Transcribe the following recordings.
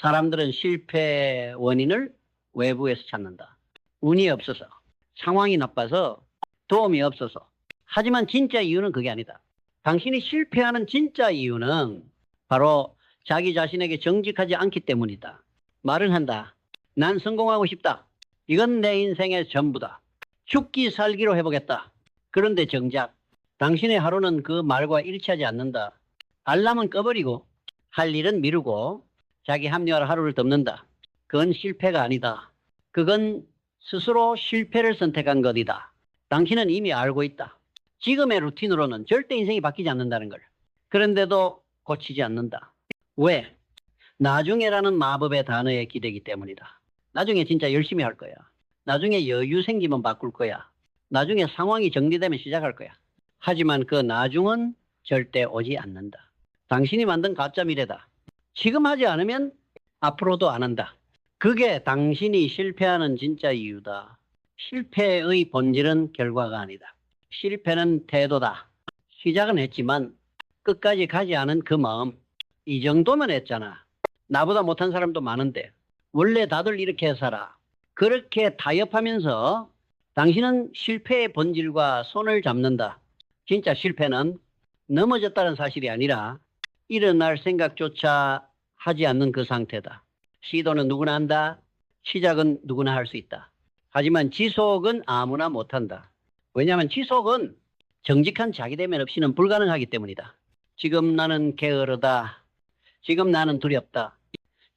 사람들은 실패 원인을 외부에서 찾는다. 운이 없어서, 상황이 나빠서, 도움이 없어서. 하지만 진짜 이유는 그게 아니다. 당신이 실패하는 진짜 이유는 바로 자기 자신에게 정직하지 않기 때문이다. 말은 한다. 난 성공하고 싶다. 이건 내 인생의 전부다. 죽기 살기로 해보겠다. 그런데 정작 당신의 하루는 그 말과 일치하지 않는다. 알람은 꺼버리고 할 일은 미루고 자기 합리화로 하루를 덮는다. 그건 실패가 아니다. 그건 스스로 실패를 선택한 것이다. 당신은 이미 알고 있다. 지금의 루틴으로는 절대 인생이 바뀌지 않는다는 걸. 그런데도 고치지 않는다. 왜? 나중에라는 마법의 단어에 기대기 때문이다. 나중에 진짜 열심히 할 거야. 나중에 여유 생기면 바꿀 거야. 나중에 상황이 정리되면 시작할 거야. 하지만 그 나중은 절대 오지 않는다. 당신이 만든 가짜 미래다. 지금 하지 않으면 앞으로도 안 한다. 그게 당신이 실패하는 진짜 이유다. 실패의 본질은 결과가 아니다. 실패는 태도다. 시작은 했지만 끝까지 가지 않은 그 마음. 이 정도면 했잖아. 나보다 못한 사람도 많은데 원래 다들 이렇게 살아. 그렇게 타협하면서 당신은 실패의 본질과 손을 잡는다. 진짜 실패는 넘어졌다는 사실이 아니라 일어날 생각조차 하지 않는 그 상태다. 시도는 누구나 한다. 시작은 누구나 할 수 있다. 하지만 지속은 아무나 못한다. 왜냐하면 지속은 정직한 자기대면 없이는 불가능하기 때문이다. 지금 나는 게으르다. 지금 나는 두렵다.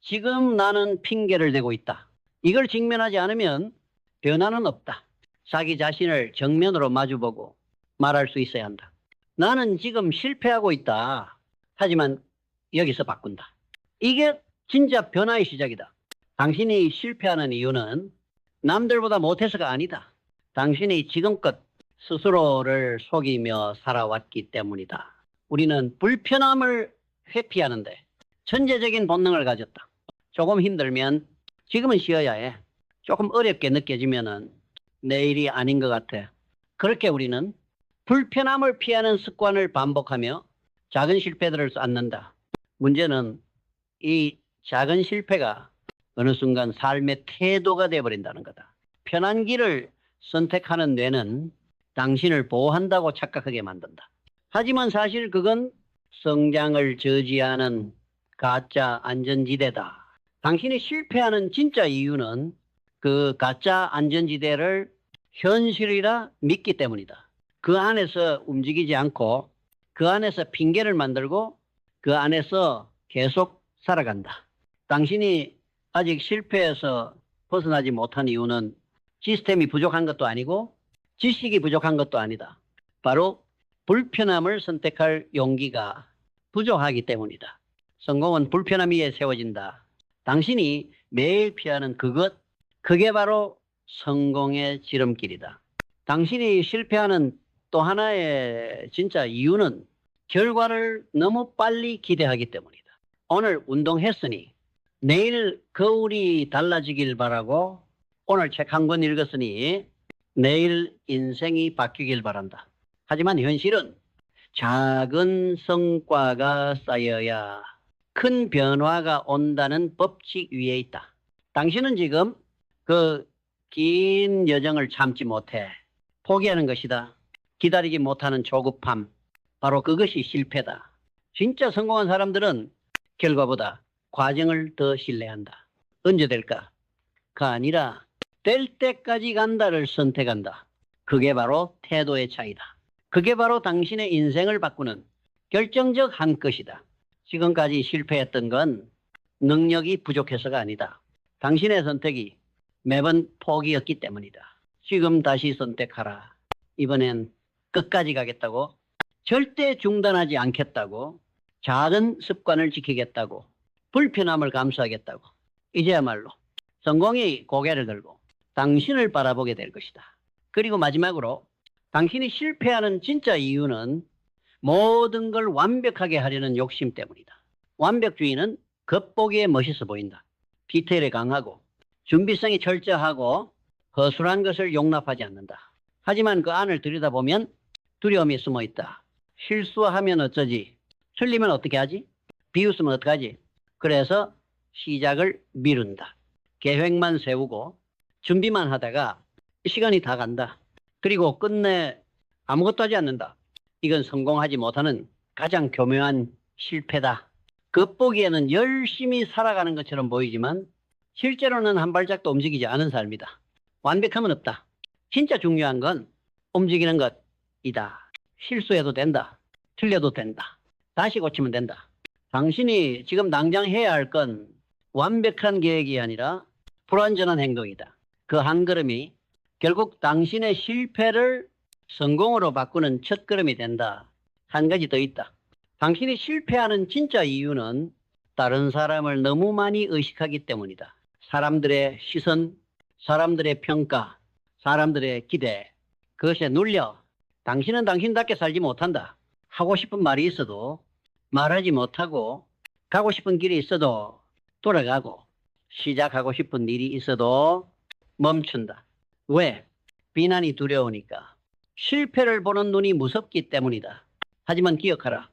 지금 나는 핑계를 대고 있다. 이걸 직면하지 않으면 변화는 없다. 자기 자신을 정면으로 마주보고 말할 수 있어야 한다. 나는 지금 실패하고 있다. 하지만 여기서 바꾼다. 이게 진짜 변화의 시작이다. 당신이 실패하는 이유는 남들보다 못해서가 아니다. 당신이 지금껏 스스로를 속이며 살아왔기 때문이다. 우리는 불편함을 회피하는데 천재적인 본능을 가졌다. 조금 힘들면 지금은 쉬어야 해. 조금 어렵게 느껴지면은 내일이 아닌 것 같아. 그렇게 우리는 불편함을 피하는 습관을 반복하며 작은 실패들을 쌓는다. 문제는 이 작은 실패가 어느 순간 삶의 태도가 되어버린다는 거다. 편한 길을 선택하는 뇌는 당신을 보호한다고 착각하게 만든다. 하지만 사실 그건 성장을 저지하는 가짜 안전지대다. 당신이 실패하는 진짜 이유는 그 가짜 안전지대를 현실이라 믿기 때문이다. 그 안에서 움직이지 않고 그 안에서 핑계를 만들고 그 안에서 계속 살아간다. 당신이 아직 실패해서 벗어나지 못한 이유는 시스템이 부족한 것도 아니고 지식이 부족한 것도 아니다. 바로 불편함을 선택할 용기가 부족하기 때문이다. 성공은 불편함 위에 세워진다. 당신이 매일 피하는 그것, 그게 바로 성공의 지름길이다. 당신이 실패하는 또 하나의 진짜 이유는 결과를 너무 빨리 기대하기 때문이다. 오늘 운동했으니 내일 거울이 달라지길 바라고 오늘 책 한 권 읽었으니 내일 인생이 바뀌길 바란다. 하지만 현실은 작은 성과가 쌓여야 큰 변화가 온다는 법칙 위에 있다. 당신은 지금 그 긴 여정을 참지 못해 포기하는 것이다. 기다리지 못하는 조급함, 바로 그것이 실패다. 진짜 성공한 사람들은 결과보다 과정을 더 신뢰한다. 언제 될까? 가 아니라 될 때까지 간다를 선택한다. 그게 바로 태도의 차이다. 그게 바로 당신의 인생을 바꾸는 결정적 한 것이다. 지금까지 실패했던 건 능력이 부족해서가 아니다. 당신의 선택이 매번 포기였기 때문이다. 지금 다시 선택하라. 이번엔 끝까지 가겠다고, 절대 중단하지 않겠다고, 작은 습관을 지키겠다고, 불편함을 감수하겠다고. 이제야말로 성공이 고개를 들고 당신을 바라보게 될 것이다. 그리고 마지막으로 당신이 실패하는 진짜 이유는 모든 걸 완벽하게 하려는 욕심 때문이다. 완벽주의는 겉보기에 멋있어 보인다. 디테일에 강하고 준비성이 철저하고 허술한 것을 용납하지 않는다. 하지만 그 안을 들여다보면 두려움이 숨어 있다. 실수하면 어쩌지? 틀리면 어떻게 하지? 비웃으면 어떡하지? 그래서 시작을 미룬다. 계획만 세우고 준비만 하다가 시간이 다 간다. 그리고 끝내 아무것도 하지 않는다. 이건 성공하지 못하는 가장 교묘한 실패다. 겉보기에는 열심히 살아가는 것처럼 보이지만 실제로는 한 발짝도 움직이지 않은 삶이다. 완벽함은 없다. 진짜 중요한 건 움직이는 것이다. 실수해도 된다. 틀려도 된다. 다시 고치면 된다. 당신이 지금 당장 해야 할 건 완벽한 계획이 아니라 불완전한 행동이다. 그 한 걸음이 결국 당신의 실패를 성공으로 바꾸는 첫걸음이 된다. 한 가지 더 있다. 당신이 실패하는 진짜 이유는 다른 사람을 너무 많이 의식하기 때문이다. 사람들의 시선, 사람들의 평가, 사람들의 기대, 그것에 눌려 당신은 당신답게 살지 못한다. 하고 싶은 말이 있어도 말하지 못하고, 가고 싶은 길이 있어도 돌아가고, 시작하고 싶은 일이 있어도 멈춘다. 왜? 비난이 두려우니까. 실패를 보는 눈이 무섭기 때문이다. 하지만 기억하라.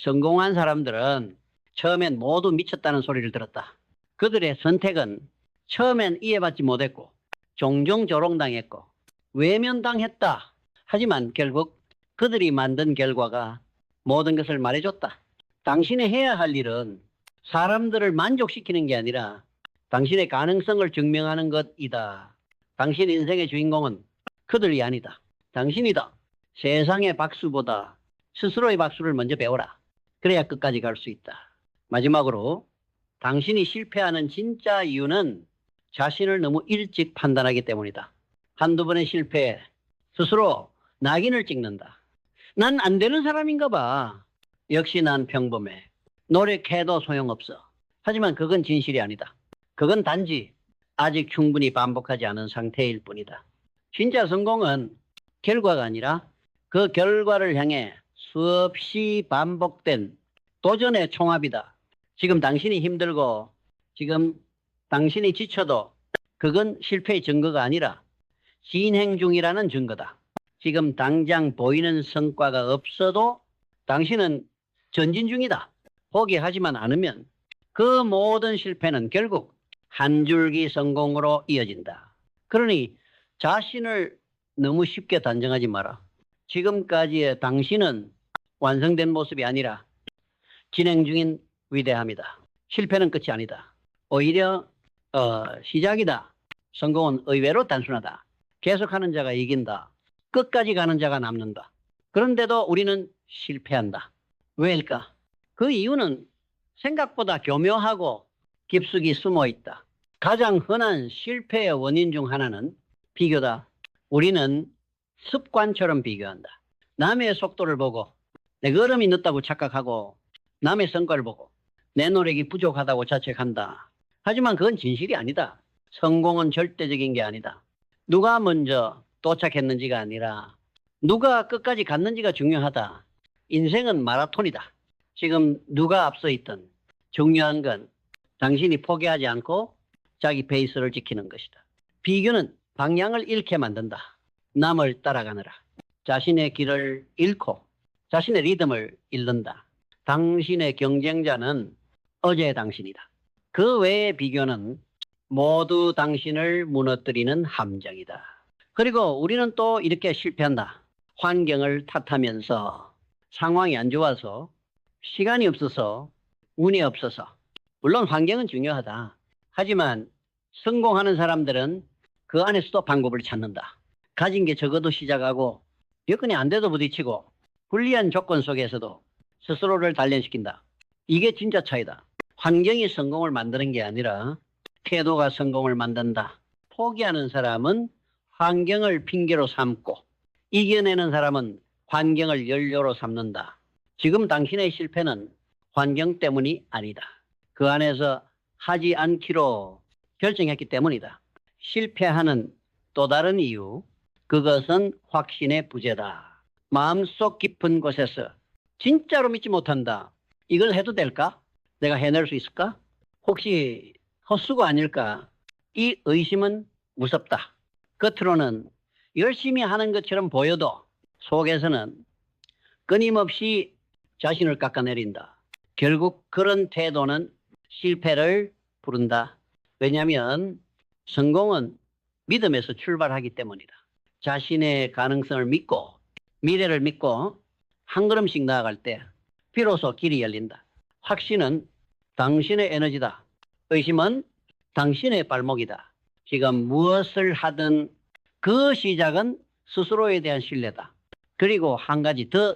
성공한 사람들은 처음엔 모두 미쳤다는 소리를 들었다. 그들의 선택은 처음엔 이해받지 못했고 종종 조롱당했고 외면당했다. 하지만 결국 그들이 만든 결과가 모든 것을 말해줬다. 당신이 해야 할 일은 사람들을 만족시키는 게 아니라 당신의 가능성을 증명하는 것이다. 당신 인생의 주인공은 그들이 아니다. 당신이다. 세상의 박수보다 스스로의 박수를 먼저 배워라. 그래야 끝까지 갈 수 있다. 마지막으로 당신이 실패하는 진짜 이유는 자신을 너무 일찍 판단하기 때문이다. 한두 번의 실패에 스스로 낙인을 찍는다. 난 안 되는 사람인가 봐. 역시 난 평범해. 노력해도 소용없어. 하지만 그건 진실이 아니다. 그건 단지 아직 충분히 반복하지 않은 상태일 뿐이다. 진짜 성공은 결과가 아니라 그 결과를 향해 수없이 반복된 도전의 총합이다. 지금 당신이 힘들고 지금 당신이 지쳐도 그건 실패의 증거가 아니라 진행 중이라는 증거다. 지금 당장 보이는 성과가 없어도 당신은 전진 중이다. 포기하지만 않으면 그 모든 실패는 결국 한 줄기 성공으로 이어진다. 그러니 자신을 너무 쉽게 단정하지 마라. 지금까지의 당신은 완성된 모습이 아니라 진행 중인 위대함이다. 실패는 끝이 아니다. 오히려 시작이다. 성공은 의외로 단순하다. 계속하는 자가 이긴다. 끝까지 가는 자가 남는다. 그런데도 우리는 실패한다. 왜일까? 그 이유는 생각보다 교묘하고 깊숙이 숨어 있다. 가장 흔한 실패의 원인 중 하나는 비교다. 우리는 습관처럼 비교한다. 남의 속도를 보고 내 걸음이 늦다고 착각하고 남의 성과를 보고 내 노력이 부족하다고 자책한다. 하지만 그건 진실이 아니다. 성공은 절대적인 게 아니다. 누가 먼저 도착했는지가 아니라 누가 끝까지 갔는지가 중요하다. 인생은 마라톤이다. 지금 누가 앞서 있든 중요한 건 당신이 포기하지 않고 자기 페이스를 지키는 것이다. 비교는 방향을 잃게 만든다. 남을 따라가느라 자신의 길을 잃고 자신의 리듬을 잃는다. 당신의 경쟁자는 어제의 당신이다. 그 외의 비교는 모두 당신을 무너뜨리는 함정이다. 그리고 우리는 또 이렇게 실패한다. 환경을 탓하면서 상황이 안 좋아서 시간이 없어서 운이 없어서. 물론 환경은 중요하다. 하지만 성공하는 사람들은 그 안에서도 방법을 찾는다. 가진 게 적어도 시작하고 여건이 안 돼도 부딪히고 불리한 조건 속에서도 스스로를 단련시킨다. 이게 진짜 차이다. 환경이 성공을 만드는 게 아니라 태도가 성공을 만든다. 포기하는 사람은 환경을 핑계로 삼고 이겨내는 사람은 환경을 연료로 삼는다. 지금 당신의 실패는 환경 때문이 아니다. 그 안에서 하지 않기로 결정했기 때문이다. 실패하는 또 다른 이유, 그것은 확신의 부재다. 마음속 깊은 곳에서 진짜로 믿지 못한다. 이걸 해도 될까? 내가 해낼 수 있을까? 혹시 헛수고 아닐까? 이 의심은 무섭다. 겉으로는 열심히 하는 것처럼 보여도 속에서는 끊임없이 자신을 깎아내린다. 결국 그런 태도는 실패를 부른다. 왜냐하면 성공은 믿음에서 출발하기 때문이다. 자신의 가능성을 믿고 미래를 믿고 한 걸음씩 나아갈 때 비로소 길이 열린다. 확신은 당신의 에너지다. 의심은 당신의 발목이다. 지금 무엇을 하든 그 시작은 스스로에 대한 신뢰다. 그리고 한 가지 더,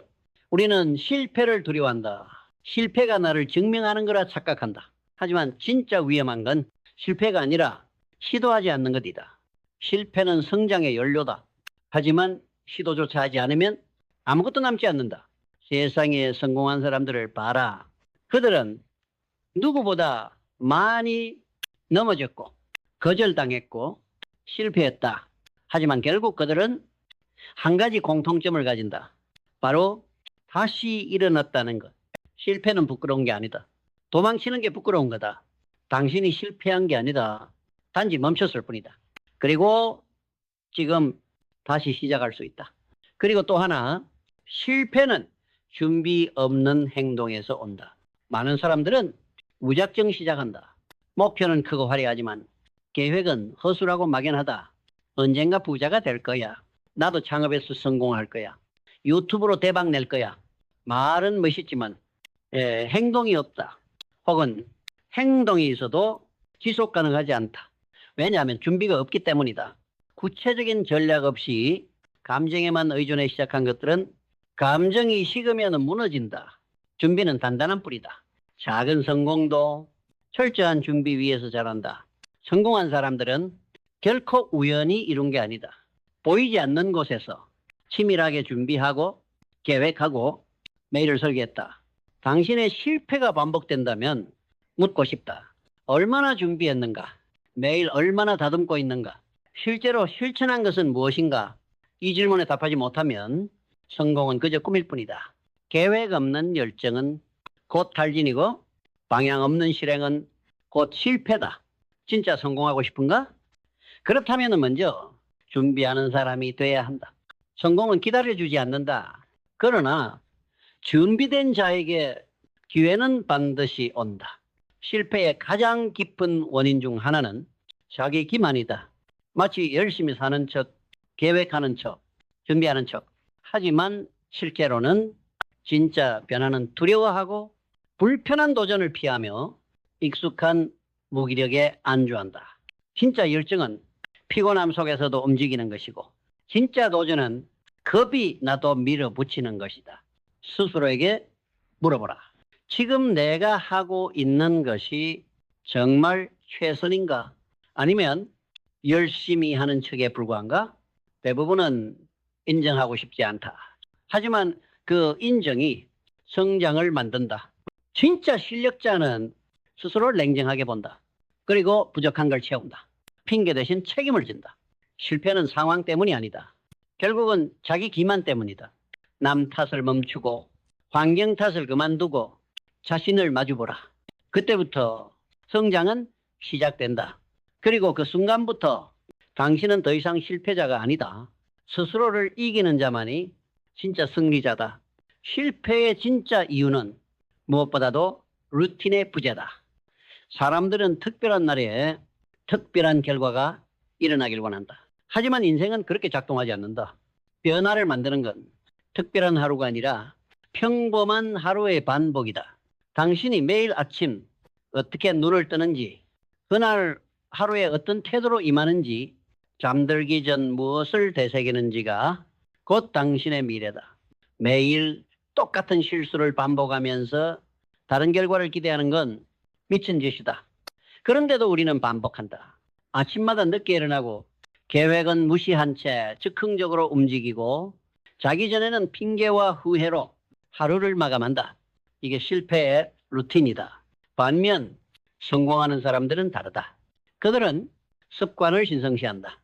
우리는 실패를 두려워한다. 실패가 나를 증명하는 거라 착각한다. 하지만 진짜 위험한 건 실패가 아니라 시도하지 않는 것이다. 실패는 성장의 연료다. 하지만 시도조차 하지 않으면 아무것도 남지 않는다. 세상에 성공한 사람들을 봐라. 그들은 누구보다 많이 넘어졌고 거절당했고 실패했다. 하지만 결국 그들은 한 가지 공통점을 가진다. 바로 다시 일어났다는 것. 실패는 부끄러운 게 아니다. 도망치는 게 부끄러운 거다. 당신이 실패한 게 아니다. 단지 멈췄을 뿐이다. 그리고 지금 다시 시작할 수 있다. 그리고 또 하나, 실패는 준비 없는 행동에서 온다. 많은 사람들은 무작정 시작한다. 목표는 크고 화려하지만 계획은 허술하고 막연하다. 언젠가 부자가 될 거야. 나도 창업해서 성공할 거야. 유튜브로 대박 낼 거야. 말은 멋있지만 행동이 없다. 혹은 행동이 있어도 지속 가능하지 않다. 왜냐하면 준비가 없기 때문이다. 구체적인 전략 없이 감정에만 의존해 시작한 것들은 감정이 식으면 무너진다. 준비는 단단한 뿌리다. 작은 성공도 철저한 준비 위에서 자란다. 성공한 사람들은 결코 우연히 이룬 게 아니다. 보이지 않는 곳에서 치밀하게 준비하고 계획하고 매일을 설계했다. 당신의 실패가 반복된다면 묻고 싶다. 얼마나 준비했는가? 매일 얼마나 다듬고 있는가? 실제로 실천한 것은 무엇인가? 이 질문에 답하지 못하면 성공은 그저 꿈일 뿐이다. 계획 없는 열정은 곧 탈진이고 방향 없는 실행은 곧 실패다. 진짜 성공하고 싶은가? 그렇다면 먼저 준비하는 사람이 돼야 한다. 성공은 기다려주지 않는다. 그러나 준비된 자에게 기회는 반드시 온다. 실패의 가장 깊은 원인 중 하나는 자기 기만이다. 마치 열심히 사는 척, 계획하는 척, 준비하는 척. 하지만 실제로는 진짜 변화는 두려워하고 불편한 도전을 피하며 익숙한 무기력에 안주한다. 진짜 열정은 피곤함 속에서도 움직이는 것이고 진짜 도전은 겁이 나도 밀어붙이는 것이다. 스스로에게 물어보라. 지금 내가 하고 있는 것이 정말 최선인가? 아니면 열심히 하는 척에 불과한가? 대부분은 인정하고 싶지 않다. 하지만 그 인정이 성장을 만든다. 진짜 실력자는 스스로를 냉정하게 본다. 그리고 부족한 걸 채운다. 핑계 대신 책임을 진다. 실패는 상황 때문이 아니다. 결국은 자기 기만 때문이다. 남 탓을 멈추고 환경 탓을 그만두고 자신을 마주보라. 그때부터 성장은 시작된다. 그리고 그 순간부터 당신은 더 이상 실패자가 아니다. 스스로를 이기는 자만이 진짜 승리자다. 실패의 진짜 이유는 무엇보다도 루틴의 부재다. 사람들은 특별한 날에 특별한 결과가 일어나길 원한다. 하지만 인생은 그렇게 작동하지 않는다. 변화를 만드는 건 특별한 하루가 아니라 평범한 하루의 반복이다. 당신이 매일 아침 어떻게 눈을 뜨는지, 그날 하루에 어떤 태도로 임하는지, 잠들기 전 무엇을 되새기는지가 곧 당신의 미래다. 매일 똑같은 실수를 반복하면서 다른 결과를 기대하는 건 미친 짓이다. 그런데도 우리는 반복한다. 아침마다 늦게 일어나고 계획은 무시한 채 즉흥적으로 움직이고 자기 전에는 핑계와 후회로 하루를 마감한다. 이게 실패의 루틴이다. 반면 성공하는 사람들은 다르다. 그들은 습관을 신성시한다.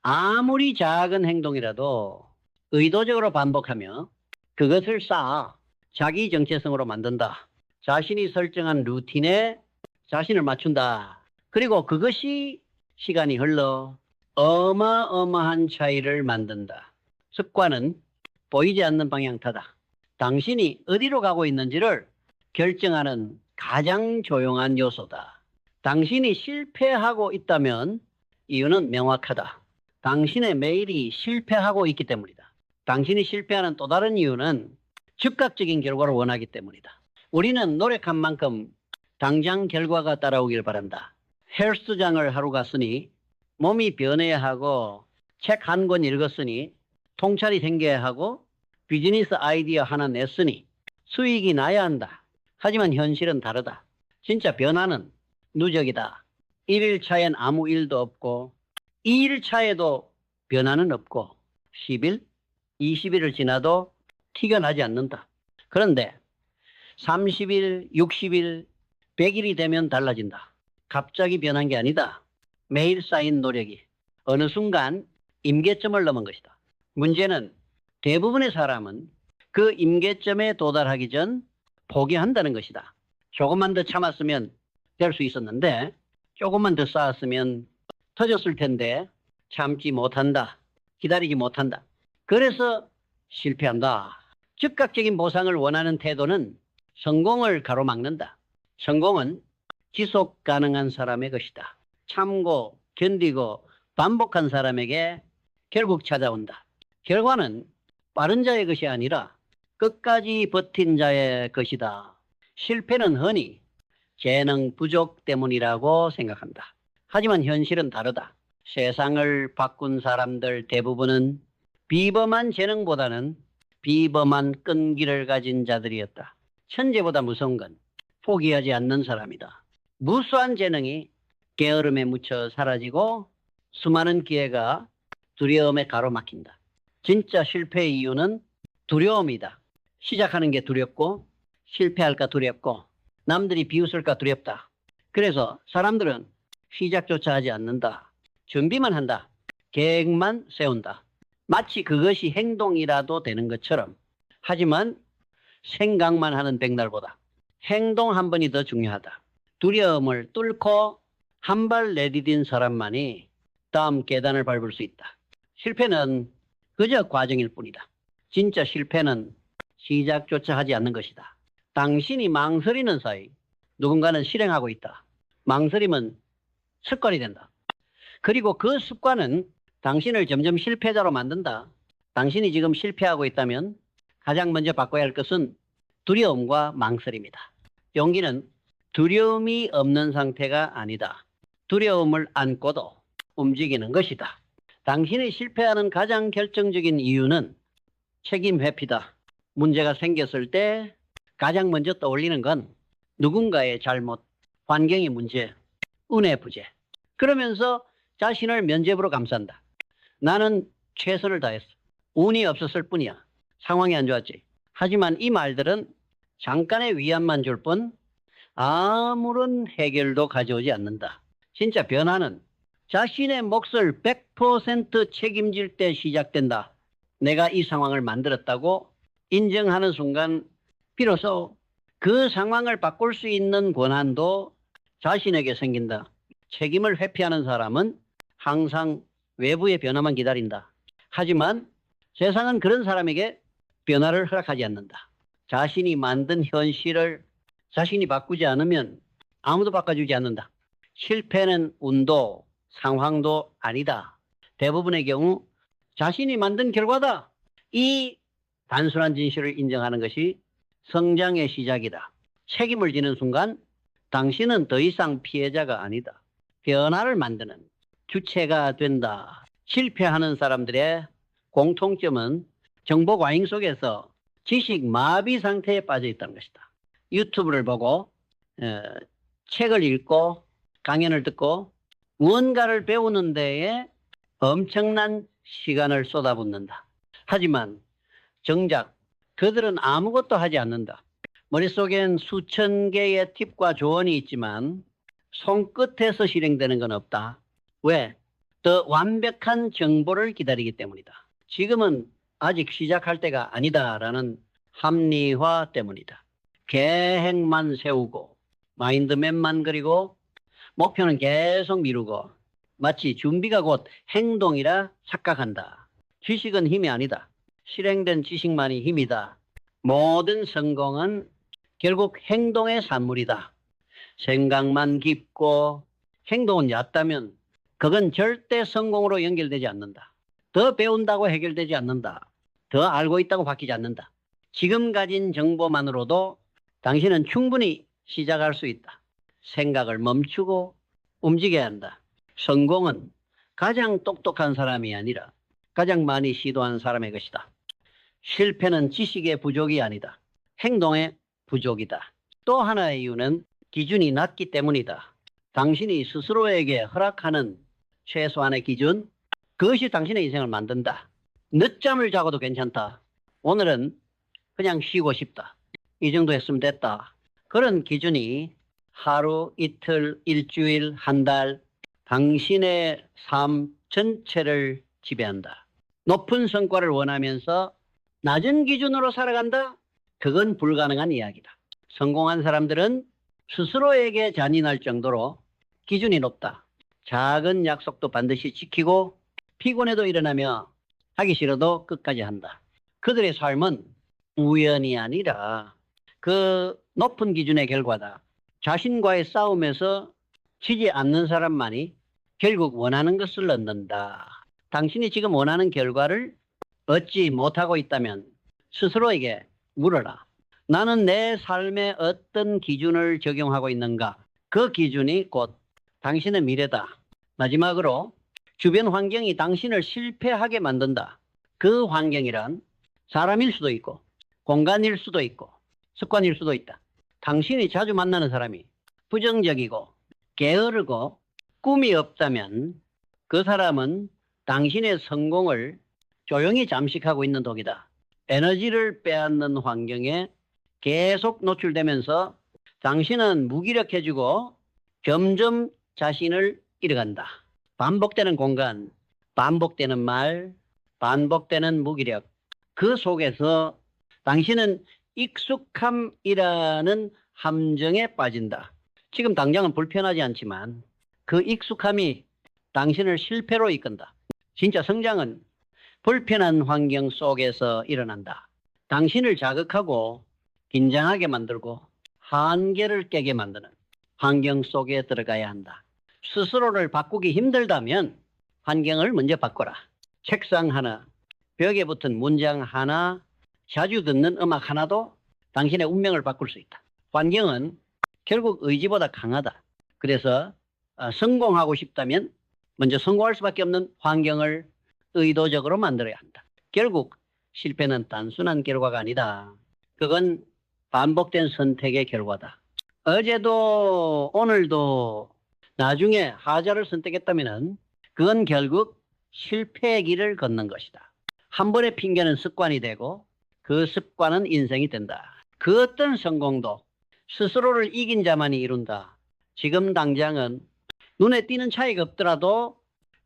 아무리 작은 행동이라도 의도적으로 반복하며 그것을 쌓아 자기 정체성으로 만든다. 자신이 설정한 루틴에 자신을 맞춘다. 그리고 그것이 시간이 흘러 어마어마한 차이를 만든다. 습관은 보이지 않는 방향타다. 당신이 어디로 가고 있는지를 결정하는 가장 조용한 요소다. 당신이 실패하고 있다면 이유는 명확하다. 당신의 매일이 실패하고 있기 때문이다. 당신이 실패하는 또 다른 이유는 즉각적인 결과를 원하기 때문이다. 우리는 노력한 만큼 당장 결과가 따라오길 바란다. 헬스장을 하루 갔으니 몸이 변해야 하고 책 한 권 읽었으니 통찰이 생겨야 하고 비즈니스 아이디어 하나 냈으니 수익이 나야 한다. 하지만 현실은 다르다. 진짜 변화는 누적이다. 1일 차엔 아무 일도 없고 2일 차에도 변화는 없고 10일, 20일을 지나도 티가 나지 않는다. 그런데 30일, 60일, 100일이 되면 달라진다. 갑자기 변한 게 아니다. 매일 쌓인 노력이 어느 순간 임계점을 넘은 것이다. 문제는 대부분의 사람은 그 임계점에 도달하기 전 포기한다는 것이다. 조금만 더 참았으면 될 수 있었는데 조금만 더 쌓았으면 터졌을 텐데 참지 못한다. 기다리지 못한다. 그래서 실패한다. 즉각적인 보상을 원하는 태도는 성공을 가로막는다. 성공은 지속 가능한 사람의 것이다. 참고 견디고 반복한 사람에게 결국 찾아온다. 결과는 빠른 자의 것이 아니라 끝까지 버틴 자의 것이다. 실패는 흔히 재능 부족 때문이라고 생각한다. 하지만 현실은 다르다. 세상을 바꾼 사람들 대부분은 비범한 재능보다는 비범한 끈기를 가진 자들이었다. 천재보다 무서운 건 포기하지 않는 사람이다. 무수한 재능이 게으름에 묻혀 사라지고 수많은 기회가 두려움에 가로막힌다. 진짜 실패의 이유는 두려움이다. 시작하는 게 두렵고 실패할까 두렵고 남들이 비웃을까 두렵다. 그래서 사람들은 시작조차 하지 않는다. 준비만 한다. 계획만 세운다. 마치 그것이 행동이라도 되는 것처럼. 하지만 생각만 하는 백날보다 행동 한 번이 더 중요하다. 두려움을 뚫고 한 발 내디딘 사람만이 다음 계단을 밟을 수 있다. 실패는 그저 과정일 뿐이다. 진짜 실패는 시작조차 하지 않는 것이다. 당신이 망설이는 사이 누군가는 실행하고 있다. 망설임은 습관이 된다. 그리고 그 습관은 당신을 점점 실패자로 만든다. 당신이 지금 실패하고 있다면 가장 먼저 바꿔야 할 것은 두려움과 망설임이다. 용기는 두려움이 없는 상태가 아니다. 두려움을 안고도 움직이는 것이다. 당신이 실패하는 가장 결정적인 이유는 책임 회피다. 문제가 생겼을 때 가장 먼저 떠올리는 건 누군가의 잘못, 환경의 문제, 운의 부재. 그러면서 자신을 면죄부로 감싼다. 나는 최선을 다했어. 운이 없었을 뿐이야. 상황이 안 좋았지. 하지만 이 말들은 잠깐의 위안만 줄 뿐 아무런 해결도 가져오지 않는다. 진짜 변화는 자신의 몫을 100% 책임질 때 시작된다. 내가 이 상황을 만들었다고 인정하는 순간 비로소 그 상황을 바꿀 수 있는 권한도 자신에게 생긴다. 책임을 회피하는 사람은 항상 외부의 변화만 기다린다. 하지만 세상은 그런 사람에게 변화를 허락하지 않는다. 자신이 만든 현실을 자신이 바꾸지 않으면 아무도 바꿔주지 않는다. 실패는 운도 상황도 아니다. 대부분의 경우 자신이 만든 결과다. 이 단순한 진실을 인정하는 것이 성장의 시작이다. 책임을 지는 순간 당신은 더 이상 피해자가 아니다. 변화를 만드는 주체가 된다. 실패하는 사람들의 공통점은 정보 과잉 속에서 지식 마비 상태에 빠져 있다는 것이다. 유튜브를 보고 책을 읽고 강연을 듣고 무언가를 배우는 데에 엄청난 시간을 쏟아붓는다. 하지만 정작 그들은 아무것도 하지 않는다. 머릿속엔 수천 개의 팁과 조언이 있지만 손끝에서 실행되는 건 없다. 왜? 더 완벽한 정보를 기다리기 때문이다. 지금은 아직 시작할 때가 아니다라는 합리화 때문이다. 계획만 세우고 마인드맵만 그리고 목표는 계속 미루고 마치 준비가 곧 행동이라 착각한다. 지식은 힘이 아니다. 실행된 지식만이 힘이다. 모든 성공은 결국 행동의 산물이다. 생각만 깊고 행동은 얕다면 그건 절대 성공으로 연결되지 않는다. 더 배운다고 해결되지 않는다. 더 알고 있다고 바뀌지 않는다. 지금 가진 정보만으로도 당신은 충분히 시작할 수 있다. 생각을 멈추고 움직여야 한다. 성공은 가장 똑똑한 사람이 아니라 가장 많이 시도한 사람의 것이다. 실패는 지식의 부족이 아니다. 행동의 부족이다. 또 하나의 이유는 기준이 낮기 때문이다. 당신이 스스로에게 허락하는 최소한의 기준, 그것이 당신의 인생을 만든다. 늦잠을 자고도 괜찮다. 오늘은 그냥 쉬고 싶다. 이 정도 했으면 됐다. 그런 기준이 하루, 이틀, 일주일, 한 달, 당신의 삶 전체를 지배한다. 높은 성과를 원하면서 낮은 기준으로 살아간다? 그건 불가능한 이야기다. 성공한 사람들은 스스로에게 잔인할 정도로 기준이 높다. 작은 약속도 반드시 지키고 피곤해도 일어나며 하기 싫어도 끝까지 한다. 그들의 삶은 우연이 아니라 그 높은 기준의 결과다. 자신과의 싸움에서 지지 않는 사람만이 결국 원하는 것을 얻는다. 당신이 지금 원하는 결과를 얻지 못하고 있다면 스스로에게 물어라. 나는 내 삶에 어떤 기준을 적용하고 있는가? 그 기준이 곧 당신의 미래다. 마지막으로 주변 환경이 당신을 실패하게 만든다. 그 환경이란 사람일 수도 있고 공간일 수도 있고 습관일 수도 있다. 당신이 자주 만나는 사람이 부정적이고 게으르고 꿈이 없다면 그 사람은 당신의 성공을 조용히 잠식하고 있는 독이다. 에너지를 빼앗는 환경에 계속 노출되면서 당신은 무기력해지고 점점 자신을 잃어간다. 반복되는 공간, 반복되는 말, 반복되는 무기력. 그 속에서 당신은 익숙함이라는 함정에 빠진다. 지금 당장은 불편하지 않지만 그 익숙함이 당신을 실패로 이끈다. 진짜 성장은 불편한 환경 속에서 일어난다. 당신을 자극하고 긴장하게 만들고 한계를 깨게 만드는 환경 속에 들어가야 한다. 스스로를 바꾸기 힘들다면 환경을 먼저 바꿔라. 책상 하나, 벽에 붙은 문장 하나, 자주 듣는 음악 하나도 당신의 운명을 바꿀 수 있다. 환경은 결국 의지보다 강하다. 그래서 성공하고 싶다면 먼저 성공할 수밖에 없는 환경을 의도적으로 만들어야 한다. 결국 실패는 단순한 결과가 아니다. 그건 반복된 선택의 결과다. 어제도 오늘도 나중에 하자를 선택했다면 그건 결국 실패의 길을 걷는 것이다. 한 번의 핑계는 습관이 되고 그 습관은 인생이 된다. 그 어떤 성공도 스스로를 이긴 자만이 이룬다. 지금 당장은 눈에 띄는 차이가 없더라도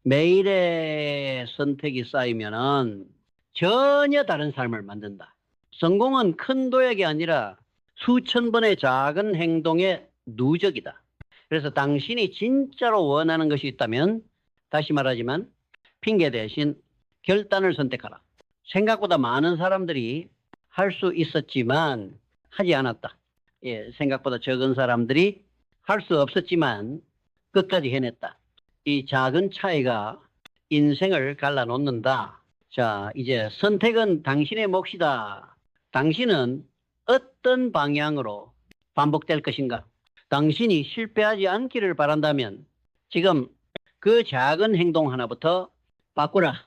매일의 선택이 쌓이면은 전혀 다른 삶을 만든다. 성공은 큰 도약이 아니라 수천 번의 작은 행동의 누적이다. 그래서 당신이 진짜로 원하는 것이 있다면 다시 말하지만 핑계 대신 결단을 선택하라. 생각보다 많은 사람들이 할 수 있었지만 하지 않았다. 생각보다 적은 사람들이 할 수 없었지만 끝까지 해냈다. 이 작은 차이가 인생을 갈라놓는다. 자, 이제 선택은 당신의 몫이다. 당신은 어떤 방향으로 반복될 것인가? 당신이 실패하지 않기를 바란다면 지금 그 작은 행동 하나부터 바꾸라.